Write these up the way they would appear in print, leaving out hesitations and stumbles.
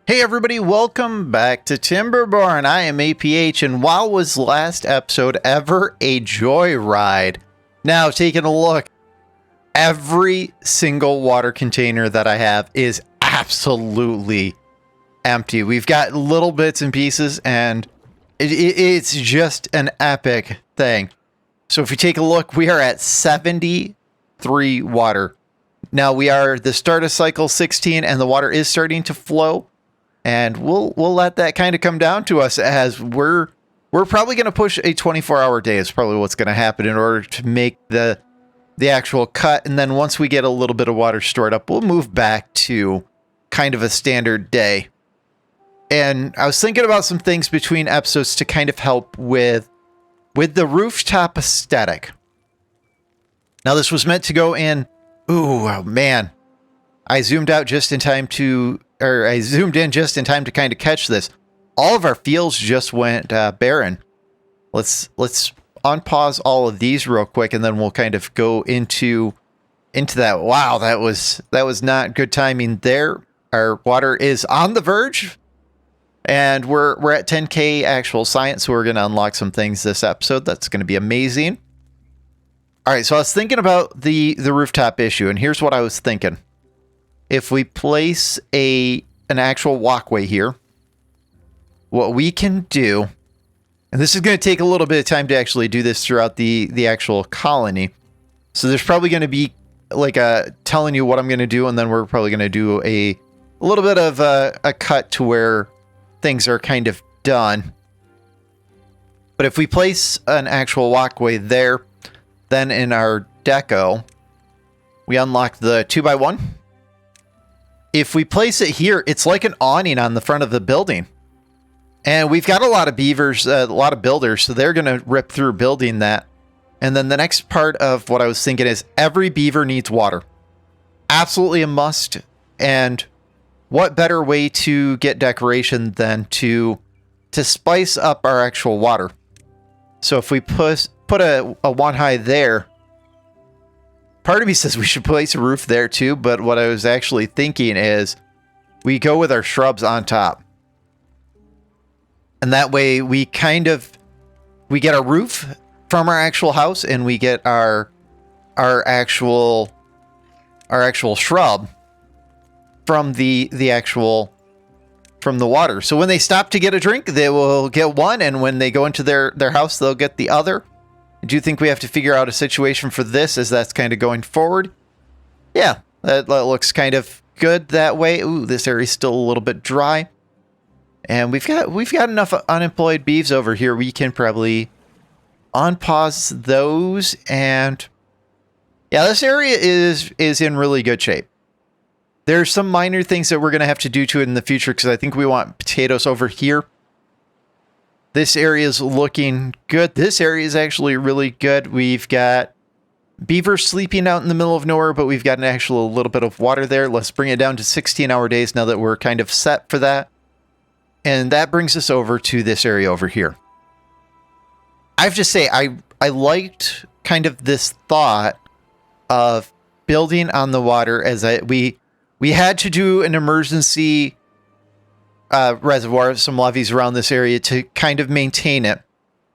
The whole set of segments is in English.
Hey everybody, welcome back to Timberborn. I am APH, and while was last episode ever a joyride? Now, taking a look, every single water container that I have is absolutely empty. We've got little bits and pieces, and it's just an epic thing. So if we take a look, we are at 73 water. Now, we are the start of cycle 16, and the water is starting to flow. And we'll let that kind of come down to us, as we're probably going to push a 24-hour day is probably what's going to happen in order to make the actual cut. And then once we get a little bit of water stored up, we'll move back to kind of a standard day. And I was thinking about some things between episodes to kind of help with the rooftop aesthetic. Now, this was meant to go in. Ooh, oh man. I zoomed in just in time to kind of catch this. All of our fields just went barren. Let's unpause all of these real quick, and then we'll kind of go into that. Wow, that was not good timing there. Our water is on the verge, and we're at 10K actual science, so we're going to unlock some things this episode. That's going to be amazing. All right, so I was thinking about the rooftop issue, and here's what I was thinking. If we place an actual walkway here, what we can do, and this is going to take a little bit of time to actually do this throughout the actual colony. So there's probably going to be like telling you what I'm going to do, and then we're probably going to do a little bit of a cut to where things are kind of done. But if we place an actual walkway there, then in our deco, we unlock the 2x1. If we place it here, it's like an awning on the front of the building. And we've got a lot of beavers, a lot of builders, so they're going to rip through building that. And then the next part of what I was thinking is every beaver needs water. Absolutely a must. And what better way to get decoration than to spice up our actual water? So if we put a one high there, part of me says we should place a roof there too, but what I was actually thinking is we go with our shrubs on top. And that way we get a roof from our actual house, and we get our actual shrub from the water. So when they stop to get a drink, they will get one, and when they go into their house, they'll get the other. I do think we have to figure out a situation for this, as that's kind of going forward. Yeah, that looks kind of good that way. Ooh, this area's still a little bit dry. And we've got enough unemployed beeves over here. We can probably unpause those. And yeah, this area is in really good shape. There's some minor things that we're going to have to do to it in the future, because I think we want potatoes over here. This area is looking good. This area is actually really good. We've got beavers sleeping out in the middle of nowhere, but we've got an actual little bit of water there. Let's bring it down to 16-hour days now that we're kind of set for that. And that brings us over to this area over here. I have to say, I liked kind of this thought of building on the water, as we had to do an emergency reservoir, some levees around this area to kind of maintain it.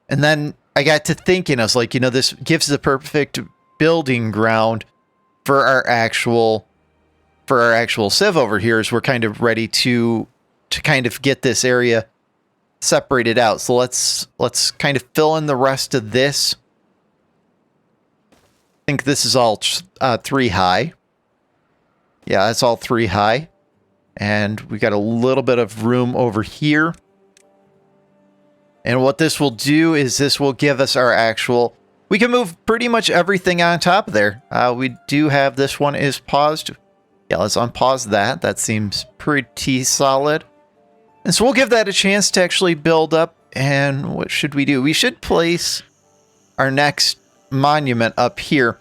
And then I got to thinking, I was like, this gives the perfect building ground for our actual sieve over here, as we're kind of ready to kind of get this area separated out. So let's kind of fill in the rest of this. I think this is all 3 high. Yeah, that's all 3 high. And we got a little bit of room over here. And what this will do is this will give us our actual... We can move pretty much everything on top of there. We do have this one is paused. Yeah, let's unpause that. That seems pretty solid. And so we'll give that a chance to actually build up. And what should we do? We should place our next monument up here.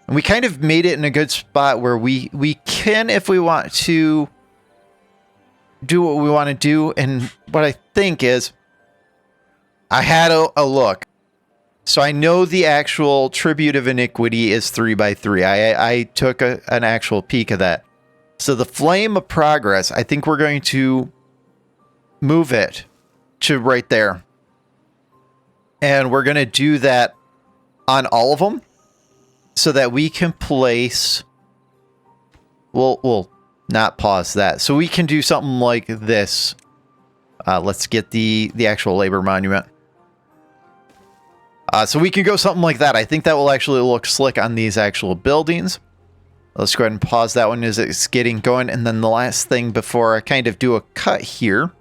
And we kind of made it in a good spot where we can, if we want to, do what we want to do. And what I think is, I had a look. So I know the actual tribute of iniquity is 3x3. I took an actual peek of that. So the flame of progress, I think we're going to move it to right there. And we're going to do that on all of them so that we can place... We'll not pause that. So we can do something like this. Let's get the actual labor monument. So we can go something like that. I think that will actually look slick on these actual buildings. Let's go ahead and pause that one as it's getting going. And then the last thing before I kind of do a cut here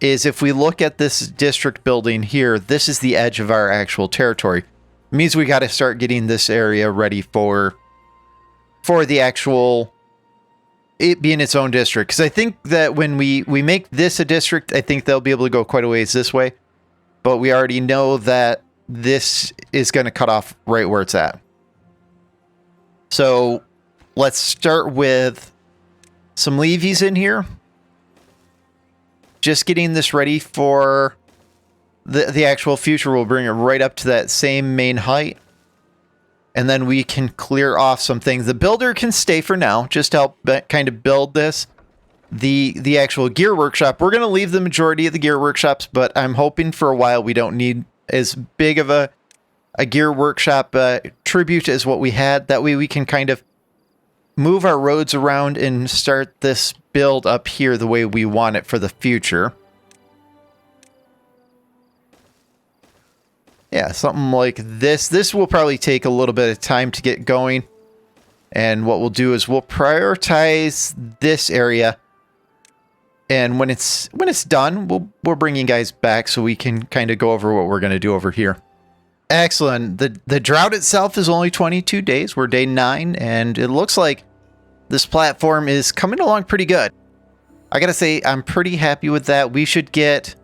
is if we look at this district building here, this is the edge of our actual territory. It means we got to start getting this area ready for the actual, it being its own district. Because I think that when we make this a district, I think they'll be able to go quite a ways this way. But we already know that this is going to cut off right where it's at. So let's start with some levies in here. Just getting this ready for the actual future. We'll bring it right up to that same main height. And then we can clear off some things. The builder can stay for now, just to help kind of build this. The actual gear workshop, we're going to leave the majority of the gear workshops, but I'm hoping for a while we don't need as big of a gear workshop tribute as what we had. That way we can kind of move our roads around and start this build up here the way we want it for the future. Yeah, something like this. This will probably take a little bit of time to get going. And what we'll do is we'll prioritize this area. And when it's done, we'll bring you guys back so we can kind of go over what we're going to do over here. Excellent. The drought itself is only 22 days. We're day 9, and it looks like this platform is coming along pretty good. I gotta say, I'm pretty happy with that. We should get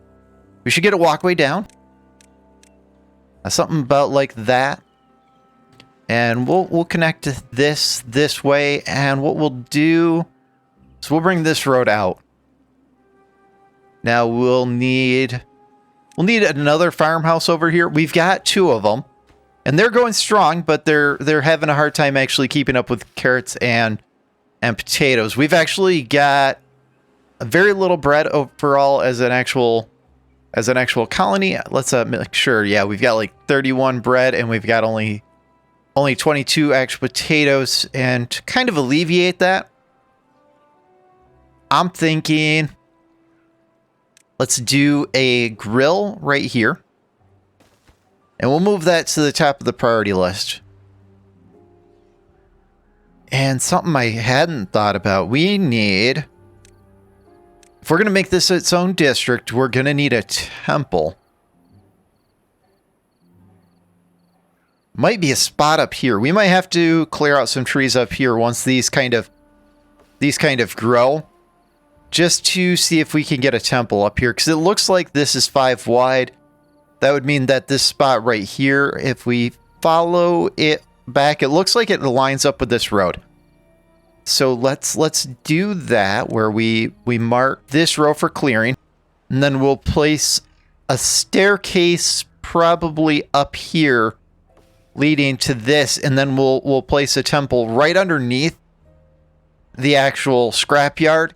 a walkway down. Something about like that. And we'll connect this way. And what we'll do is we'll bring this road out. Now we'll need another farmhouse over here. We've got 2 of them, and they're going strong, but they're having a hard time actually keeping up with carrots and potatoes. We've actually got a very little bread overall as an actual colony. Let's make sure. Yeah, we've got like 31 bread, and we've got only 22 actual potatoes. And to kind of alleviate that, I'm thinking let's do a grill right here. And we'll move that to the top of the priority list. And something I hadn't thought about. We need... If we're going to make this its own district, we're going to need a temple. Might be a spot up here. We might have to clear out some trees up here once these kind of grow. Just to see if we can get a temple up here. Because it looks like this is 5 wide. That would mean that this spot right here, if we follow it back, it looks like it lines up with this road. So let's do that where we mark this row for clearing. And then we'll place a staircase probably up here leading to this. And then we'll place a temple right underneath the actual scrapyard.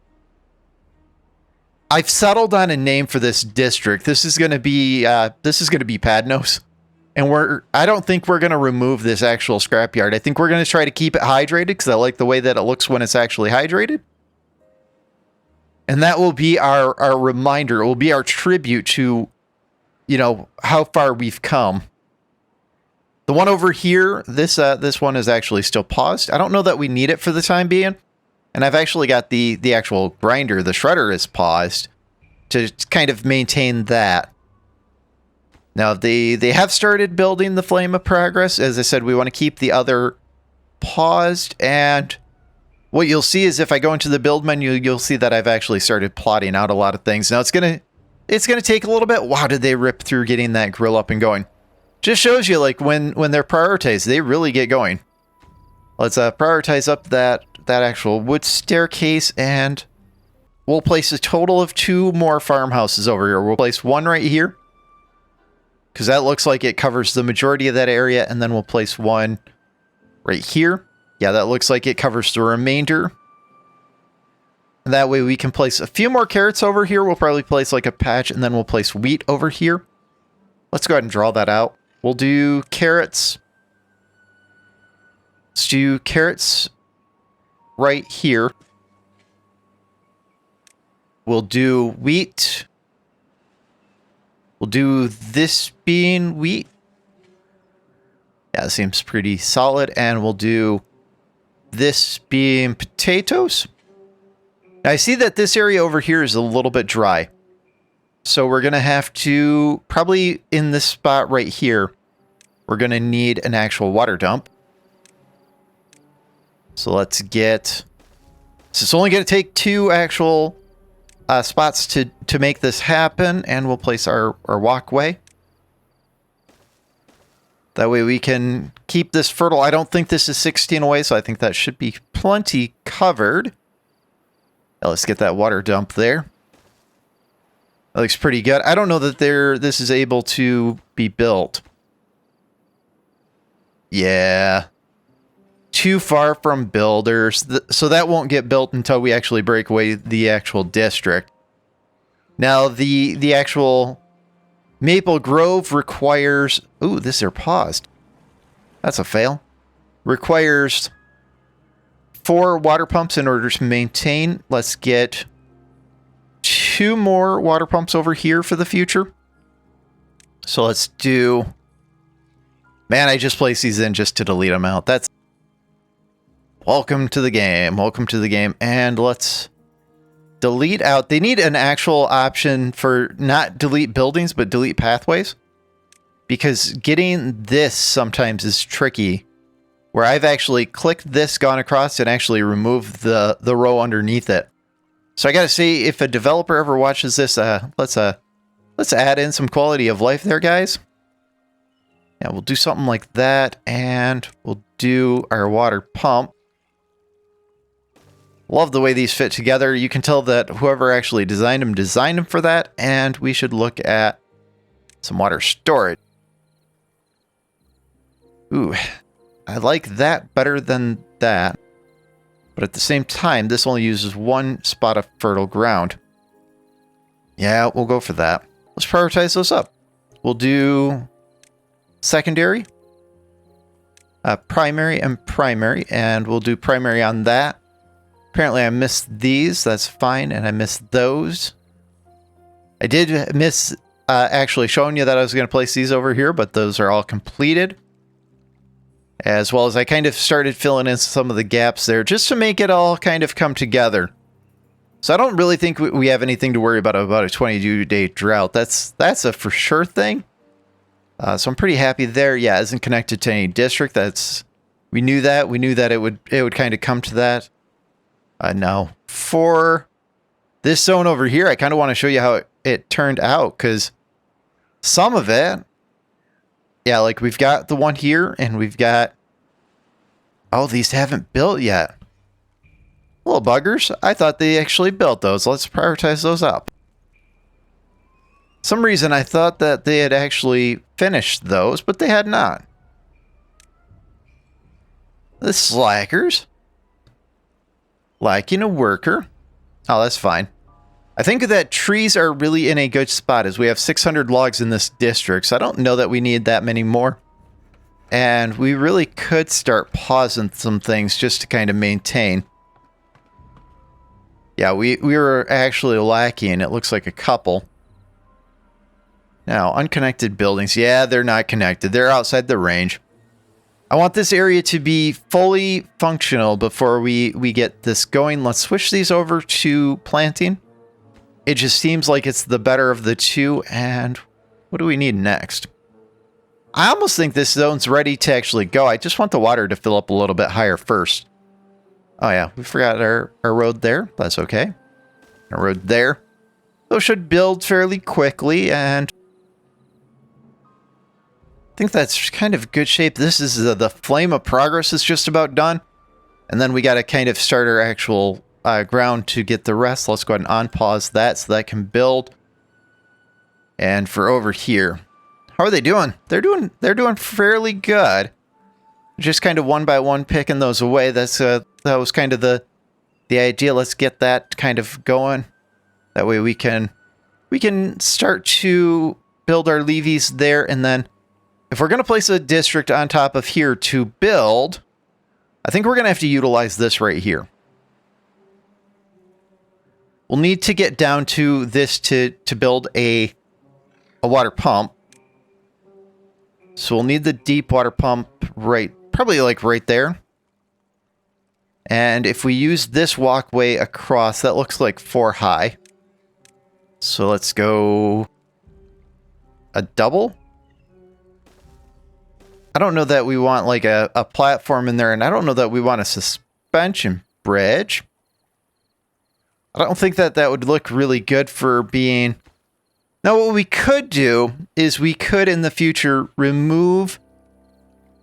I've settled on a name for this district. This is going to be Padnos, and I don't think we're going to remove this actual scrapyard. I think we're going to try to keep it hydrated because I like the way that it looks when it's actually hydrated. And that will be our reminder. It will be our tribute to, how far we've come. The one over here, this one is actually still paused. I don't know that we need it for the time being. And I've actually got the actual grinder, the shredder is paused to kind of maintain that. Now, they have started building the Flame of Progress. As I said, we want to keep the other paused. And what you'll see is if I go into the build menu, you'll see that I've actually started plotting out a lot of things. Now, it's gonna take a little bit. Wow, did they rip through getting that grill up and going? Just shows you, like, when they're prioritized, they really get going. Let's prioritize up that actual wood staircase, and we'll place a total of 2 more farmhouses over here. We'll place one right here, because that looks like it covers the majority of that area, and then we'll place one right here. Yeah, that looks like it covers the remainder. And that way we can place a few more carrots over here. We'll probably place like a patch, and then we'll place wheat over here. Let's go ahead and draw that out. We'll do carrots. Let's do carrots right here. We'll do wheat. We'll do this being wheat. Yeah, it seems pretty solid. And we'll do this being potatoes. Now, I see that this area over here is a little bit dry. So we're going to have to, probably in this spot right here, we're going to need an actual water dump. So let's get, so it's only going to take 2 actual spots to make this happen, and we'll place our walkway. That way we can keep this fertile. I don't think this is 16 away, so I think that should be plenty covered. Now let's get that water dump there. That looks pretty good. I don't know that this is able to be built. Yeah. Too far from builders. So that won't get built until we actually break away the actual district. Now, the actual Maple Grove requires... Ooh, this are paused. That's a fail. Requires 4 water pumps in order to maintain. Let's get 2 more water pumps over here for the future. So let's do... Man, I just placed these in just to delete them out. That's... Welcome to the game. Welcome to the game. And let's delete out. They need an actual option for not delete buildings, but delete pathways. Because getting this sometimes is tricky. Where I've actually clicked this, gone across, and actually removed the row underneath it. So I gotta say, if a developer ever watches this, let's add in some quality of life there, guys. Yeah, we'll do something like that, and we'll do our water pump. Love the way these fit together. You can tell that whoever actually designed them for that, and we should look at some water storage. Ooh, I like that better than that. But at the same time, this only uses 1 spot of fertile ground. Yeah, we'll go for that. Let's prioritize those up. We'll do secondary, primary, and we'll do primary on that. Apparently I missed these. That's fine, and I missed those. I did miss actually showing you that I was going to place these over here, but those are all completed. As well as I kind of started filling in some of the gaps there just to make it all kind of come together. So I don't really think we have anything to worry about a 22-day drought. That's a for sure thing. So I'm pretty happy there. Yeah, it isn't connected to any district. We knew that. We knew that it would kind of come to that. Now, for this zone over here, I kind of want to show you how it turned out, because some of it, yeah, like we've got the one here, and we've got, oh, these haven't built yet. Little buggers. I thought they actually built those. Let's prioritize those up. Some reason I thought that they had actually finished those, but they had not. The slackers. Lacking a worker. Oh, that's fine. I think that trees are really in a good spot, as we have 600 logs in this district, so I don't know that we need that many more. And we really could start pausing some things just to kind of maintain. Yeah, we were actually lacking, it looks like, a couple. Now, unconnected buildings. Yeah, they're not connected. They're outside the range. I want this area to be fully functional before we get this going. Let's switch these over to planting. It just seems like it's the better of the two. And what do we need next? I almost think this zone's ready to actually go. I just want the water to fill up a little bit higher first. Oh yeah, we forgot our road there. That's okay. A road there. Those should build fairly quickly, and I think that's kind of good shape. This is the flame of progress is just about done. And then we got to kind of start our actual ground to get the rest. Let's go ahead and unpause that so that can build. And for over here, how are they doing? They're doing fairly good. Just kind of one by one picking those away. That was kind of the the idea. Let's get that kind of going. That way we can start to build our levees there, and then if we're going to place a district on top of here to build, I think we're going to have to utilize this right here. We'll need to get down to this to build a water pump. So we'll need the deep water pump probably like right there. And if we use this walkway across, that looks like 4 high. So let's go a double. I don't know that we want like a platform in there, and I don't know that we want a suspension bridge. I don't think that would look really good for being... Now what we could do is we could in the future remove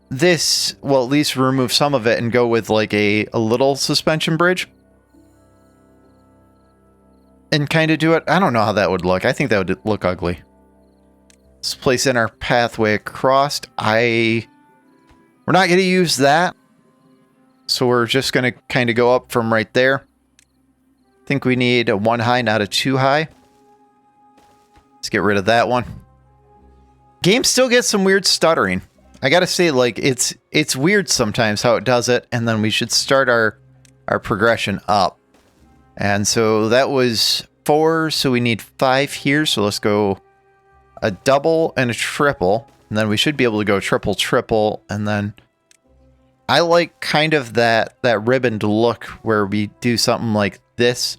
this, well, at least remove some of it and go with like a little suspension bridge. And kind of do it. I don't know how that would look. I think that would look ugly. Let's place in our pathway across. We're not going to use that. So we're just going to kind of go up from right there. I think we need a 1 high, not a 2 high. Let's get rid of that one. Game still gets some weird stuttering. I gotta say, like, it's weird sometimes how it does it, and then we should start our progression up. And so that was 4, so we need 5 here, so let's go a double and a triple, and then we should be able to go triple, triple, and then I like kind of that ribboned look where we do something like this.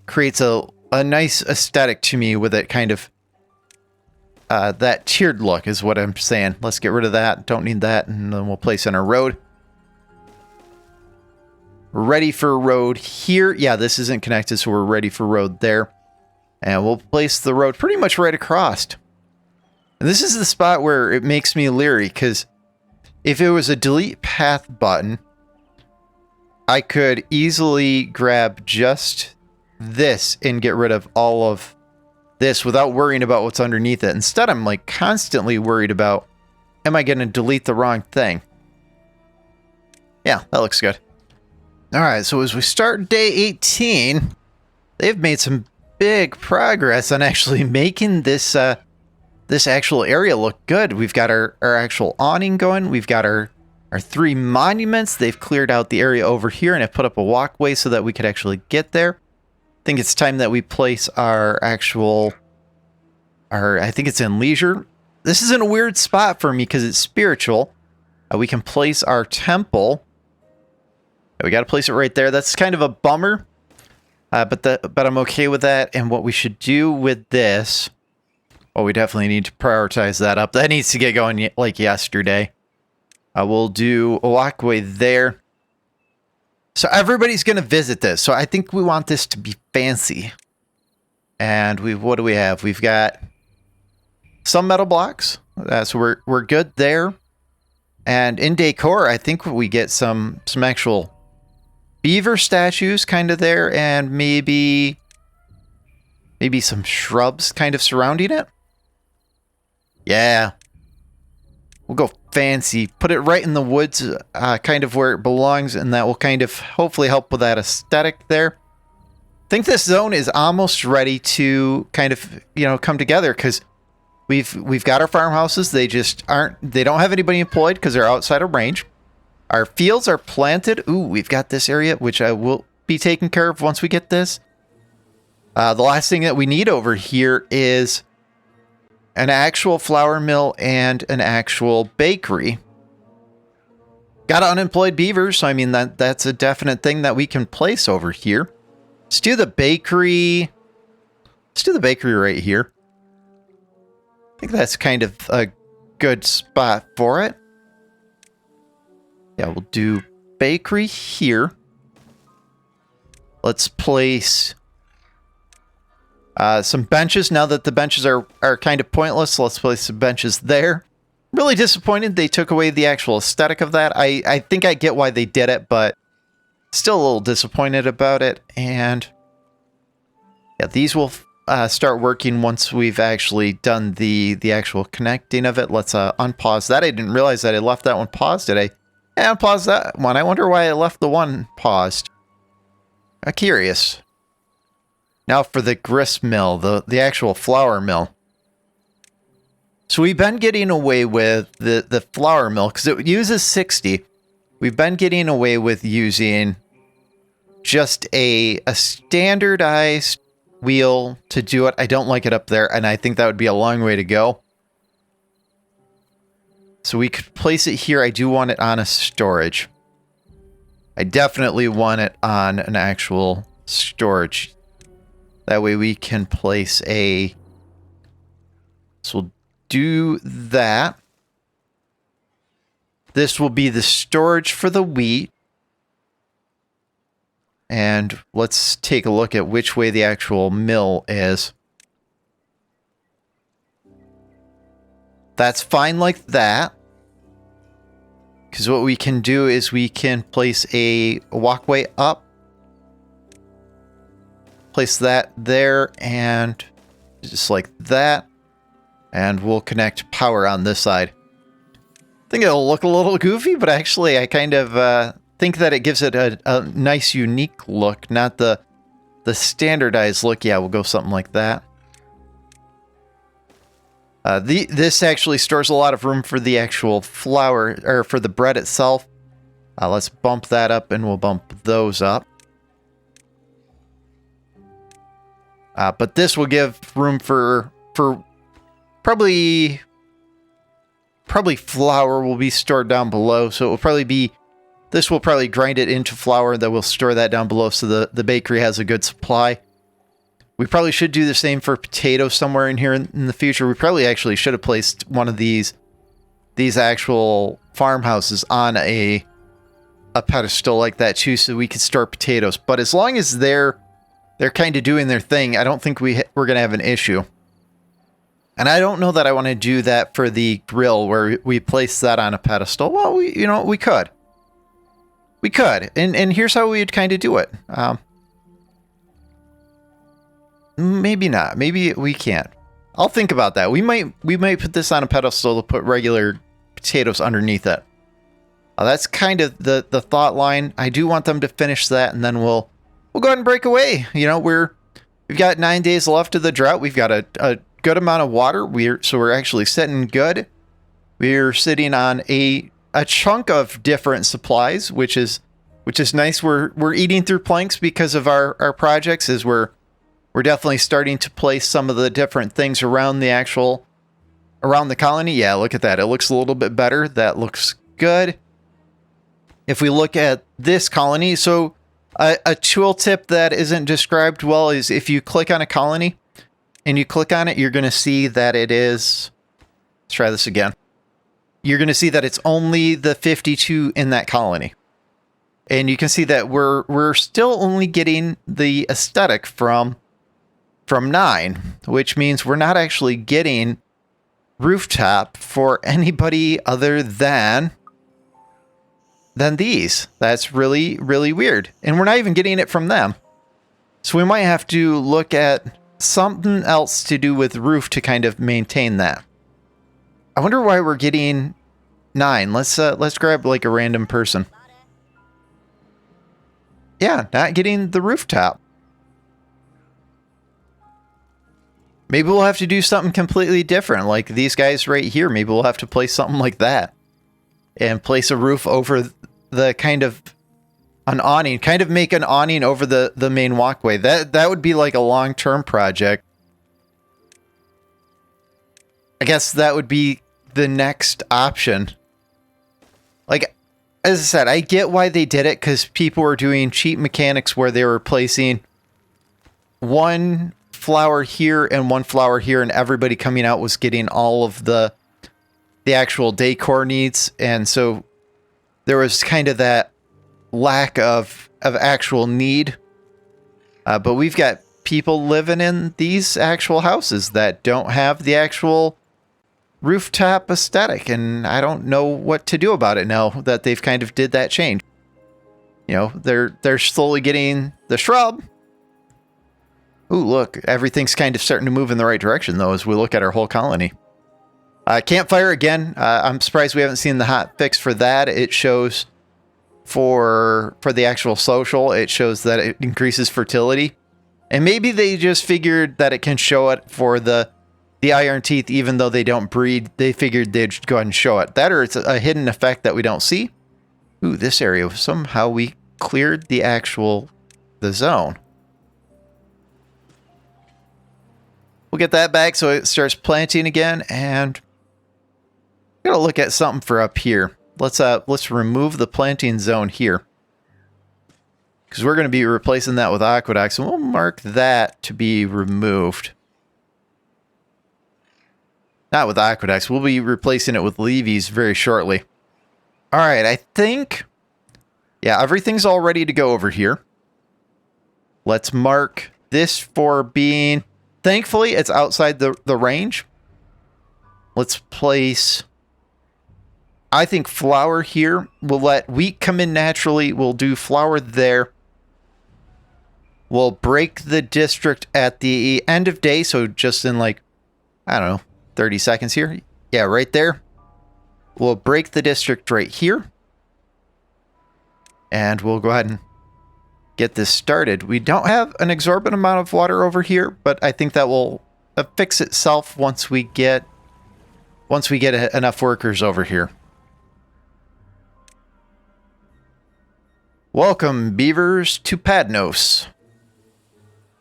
Creates a nice aesthetic to me with it kind of that tiered look is what I'm saying. Let's get rid of that. Don't need that. And then we'll place in our road. We're ready for road here. Yeah, this isn't connected, so we're ready for road there. And we'll place the road pretty much right across. And this is the spot where it makes me leery, because if it was a delete path button, I could easily grab just this and get rid of all of this without worrying about what's underneath it. Instead, I'm like constantly worried about, am I going to delete the wrong thing? Yeah, that looks good. All right, so as we start day 18, they've made some big progress on actually making this this actual area look good. We've got our actual awning going. We've got our 3 monuments. They've cleared out the area over here and have put up a walkway so that we could actually get there. I think it's time that we place our I think it's in leisure. This is in a weird spot for me because it's spiritual. We can place our temple. We got to place it right there. That's kind of a bummer, but I'm okay with that. And what we should do with this, well, we definitely need to prioritize that up. That needs to get going like yesterday. We'll do a walkway there. So everybody's going to visit this. So I think we want this to be fancy. And what do we have? We've got some metal blocks. So we're good there. And in decor, I think we get some actual beaver statues kind of there, and maybe some shrubs kind of surrounding it. Yeah. We'll go fancy. Put it right in the woods, kind of where it belongs, and that will kind of hopefully help with that aesthetic there. I think this zone is almost ready to kind of, come together, because we've got our farmhouses. They don't have anybody employed because they're outside of range. Our fields are planted. Ooh, we've got this area, which I will be taken care of once we get this. The last thing that we need over here is an actual flour mill and an actual bakery. Got unemployed beavers, so I mean that's a definite thing that we can place over here. Let's do the bakery. Let's do the bakery right here. I think that's kind of a good spot for it. Yeah, we'll do bakery here. Let's place some benches. Now that the benches are kind of pointless, let's place some benches there. Really disappointed they took away the actual aesthetic of that. I think I get why they did it, but still a little disappointed about it. And yeah, these will start working once we've actually done the actual connecting of it. Let's unpause that. I didn't realize that I left that one paused. Did I? Yeah, unpause that one. I wonder why I left the one paused. Curious. Now for the grist mill, the actual flour mill. So we've been getting away with the flour mill because it uses 60. We've been getting away with using just a standardized wheel to do it. I don't like it up there, and I think that would be a long way to go. So we could place it here. I do want it on a storage. I definitely want it on an actual storage. That way we can place a... So we'll do that. This will be the storage for the wheat. And let's take a look at which way the actual mill is. That's fine like that. Because what we can do is we can place a walkway up. Place that there and just like that. And we'll connect power on this side. I think it'll look a little goofy, but actually I kind of think that it gives it a nice unique look, not the standardized look. Yeah, we'll go something like that. This actually stores a lot of room for the actual flour, or for the bread itself. Let's bump that up and we'll bump those up. But this will give room for probably flour will be stored down below. So it will probably be, this will probably grind it into flour, that will store that down below so the bakery has a good supply. We probably should do the same for potatoes somewhere in here in the future. We probably actually should have placed one of these actual farmhouses on a pedestal like that too, so we could store potatoes. But as long as they're kind of doing their thing, I don't think we're going to have an issue. And I don't know that I want to do that for the grill where we place that on a pedestal. Well, we could. We could. And here's how we'd kind of do it. Maybe not. Maybe we can't. I'll think about that. We might put this on a pedestal to put regular potatoes underneath it. That's kind of the thought line. I do want them to finish that, and then we'll go ahead and break away. We've got 9 days left of the drought. We've got a good amount of water. So we're actually sitting good. We're sitting on a chunk of different supplies, which is nice. We're eating through planks because of our projects. As we're definitely starting to place some of the different things around the colony. Yeah, look at that. It looks a little bit better. That looks good. If we look at this colony, so a tooltip that isn't described well is if you click on a colony and you click on it, you're going to see that it is, let's try this again. You're going to see that it's only the 52 in that colony. And you can see that we're still only getting the aesthetic from 9, which means we're not actually getting rooftop for anybody other than these. That's really, really weird. And we're not even getting it from them. So we might have to look at something else to do with roof to kind of maintain that. I wonder why we're getting 9. Let's grab like a random person. Yeah, not getting the rooftop. Maybe we'll have to do something completely different, like these guys right here. Maybe we'll have to place something like that and place a roof over the kind of an awning, kind of make an awning over the main walkway. That would be like a long-term project. I guess that would be the next option. Like, as I said, I get why they did it, because people were doing cheap mechanics where they were placing one flower here and one flower here, and everybody coming out was getting all of the actual decor needs. And so there was kind of that lack of actual need. But we've got people living in these actual houses that don't have the actual rooftop aesthetic, and I don't know what to do about it now that they've kind of did that change. They're slowly getting the shrub. Ooh, look, everything's kind of starting to move in the right direction, though, as we look at our whole colony. Campfire, again, I'm surprised we haven't seen the hot fix for that. It shows for the actual social, it shows that it increases fertility. And maybe they just figured that it can show it for the iron teeth, even though they don't breed. They figured they'd go ahead and show it. That, or it's a hidden effect that we don't see. Ooh, this area, somehow we cleared the zone. We'll get that back so it starts planting again, and I'm gonna look at something for up here. Let's remove the planting zone here, because we're going to be replacing that with aqueducts, and we'll mark that to be removed. Not with aqueducts. We'll be replacing it with levees very shortly. All right, I think, yeah, everything's all ready to go over here. Let's mark this for being, thankfully, it's outside the range. Let's place, I think, flour here. We'll let wheat come in naturally. We'll do flour there. We'll break the district at the end of day. So just in like, I don't know, 30 seconds here. Yeah, right there. We'll break the district right here. And we'll go ahead and get this started. We don't have an exorbitant amount of water over here, but I think that will fix itself once we get enough workers over here. Welcome, beavers, to Padnos.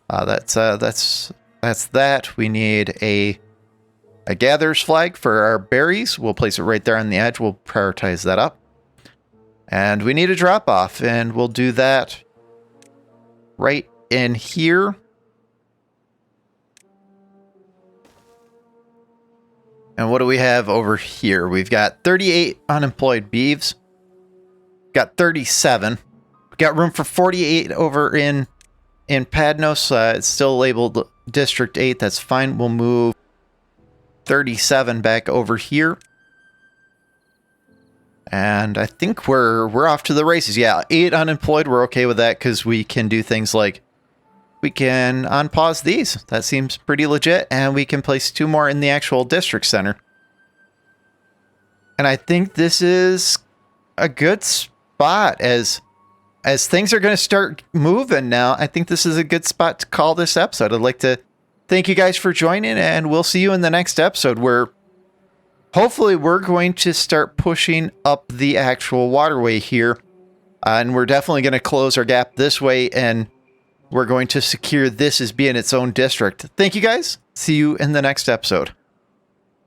That's that. We need a gatherer's flag for our berries. We'll place it right there on the edge. We'll prioritize that up. And we need a drop off, and we'll do that right in here. And what do we have over here? We've got 38 unemployed beeves. Got 37. We got room for 48 over in Padnos. It's still labeled District 8. That's fine. We'll move 37 back over here. And I think we're off to the races. Yeah, 8 unemployed. We're okay with that because we can do things like we can unpause these. That seems pretty legit. And we can place 2 more in the actual district center. And I think this is a good spot as things are going to start moving now. I think this is a good spot to call this episode. I'd like to thank you guys for joining, and we'll see you in the next episode where hopefully we're going to start pushing up the actual waterway here. And we're definitely going to close our gap this way, and we're going to secure this as being its own district. Thank you guys. See you in the next episode.